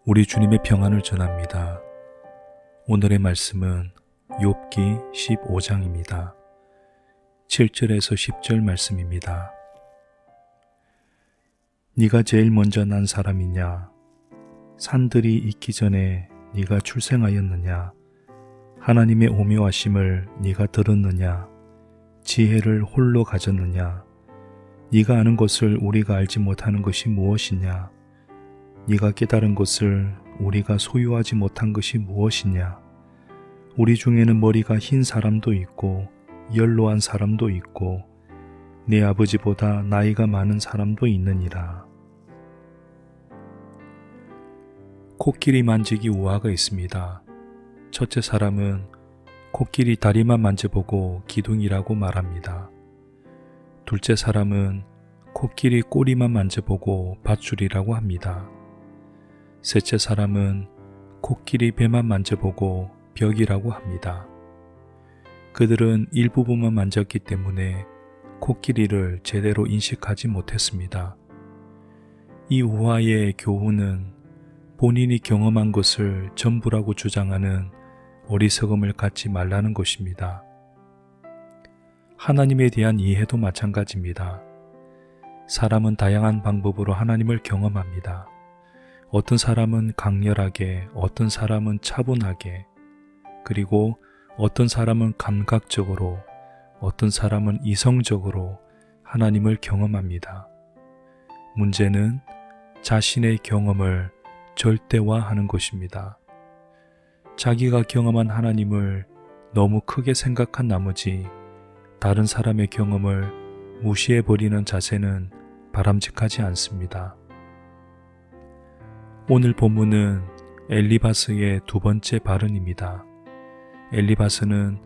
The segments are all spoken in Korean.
우리 주님의 평안을 전합니다. 오늘의 말씀은 욥기 15장입니다. 7절에서 10절 말씀입니다. 네가 제일 먼저 난 사람이냐? 산들이 있기 전에 네가 출생하였느냐? 하나님의 오묘하심을 네가 들었느냐? 지혜를 홀로 가졌느냐? 네가 아는 것을 우리가 알지 못하는 것이 무엇이냐? 네가 깨달은 것을 우리가 소유하지 못한 것이 무엇이냐? 우리 중에는 머리가 흰 사람도 있고 연로한 사람도 있고 네 아버지보다 나이가 많은 사람도 있느니라. 코끼리 만지기 우화가 있습니다. 첫째 사람은 코끼리 다리만 만져보고 기둥이라고 말합니다. 둘째 사람은 코끼리 꼬리만 만져보고 밧줄이라고 합니다. 셋째 사람은 코끼리 배만 만져보고 벽이라고 합니다. 그들은 일부분만 만졌기 때문에 코끼리를 제대로 인식하지 못했습니다. 이 우화의 교훈은 본인이 경험한 것을 전부라고 주장하는 어리석음을 갖지 말라는 것입니다. 하나님에 대한 이해도 마찬가지입니다. 사람은 다양한 방법으로 하나님을 경험합니다. 어떤 사람은 강렬하게, 어떤 사람은 차분하게, 그리고 어떤 사람은 감각적으로, 어떤 사람은 이성적으로 하나님을 경험합니다. 문제는 자신의 경험을 절대화하는 것입니다. 자기가 경험한 하나님을 너무 크게 생각한 나머지 다른 사람의 경험을 무시해버리는 자세는 바람직하지 않습니다. 오늘 본문은 엘리바스의 두 번째 발언입니다. 엘리바스는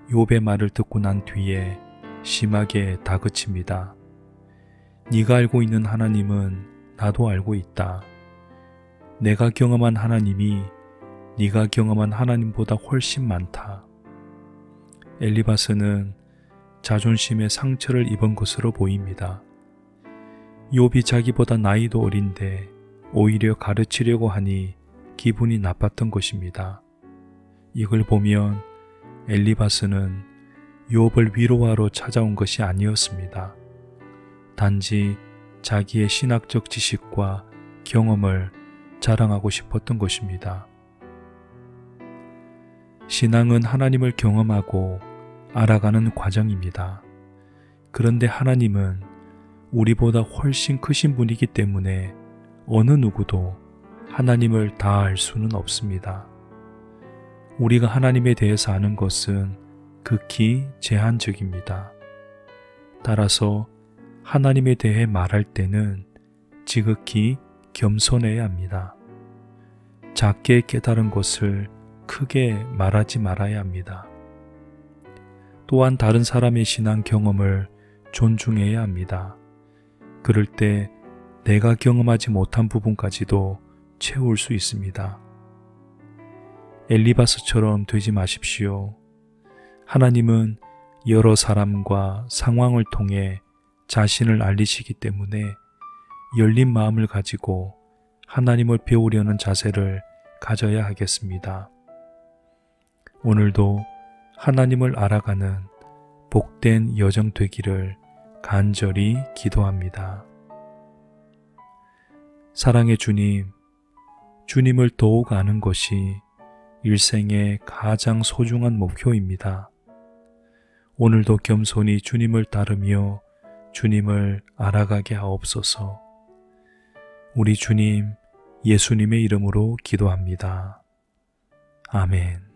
욥의 말을 듣고 난 뒤에 심하게 다그칩니다. 네가 알고 있는 하나님은 나도 알고 있다. 내가 경험한 하나님이 네가 경험한 하나님보다 훨씬 많다. 엘리바스는 자존심에 상처를 입은 것으로 보입니다. 욥이 자기보다 나이도 어린데 오히려 가르치려고 하니 기분이 나빴던 것입니다. 이걸 보면 엘리바스는 욥을 위로하러 찾아온 것이 아니었습니다. 단지 자기의 신학적 지식과 경험을 자랑하고 싶었던 것입니다. 신앙은 하나님을 경험하고 알아가는 과정입니다. 그런데 하나님은 우리보다 훨씬 크신 분이기 때문에 어느 누구도 하나님을 다 알 수는 없습니다. 우리가 하나님에 대해서 아는 것은 극히 제한적입니다. 따라서 하나님에 대해 말할 때는 지극히 겸손해야 합니다. 작게 깨달은 것을 크게 말하지 말아야 합니다. 또한 다른 사람의 신앙 경험을 존중해야 합니다. 그럴 때 내가 경험하지 못한 부분까지도 채울 수 있습니다. 엘리바스처럼 되지 마십시오. 하나님은 여러 사람과 상황을 통해 자신을 알리시기 때문에 열린 마음을 가지고 하나님을 배우려는 자세를 가져야 하겠습니다. 오늘도 하나님을 알아가는 복된 여정 되기를 간절히 기도합니다. 사랑의 주님, 주님을 더욱 아는 것이 일생의 가장 소중한 목표입니다. 오늘도 겸손히 주님을 따르며 주님을 알아가게 하옵소서. 우리 주님, 예수님의 이름으로 기도합니다. 아멘.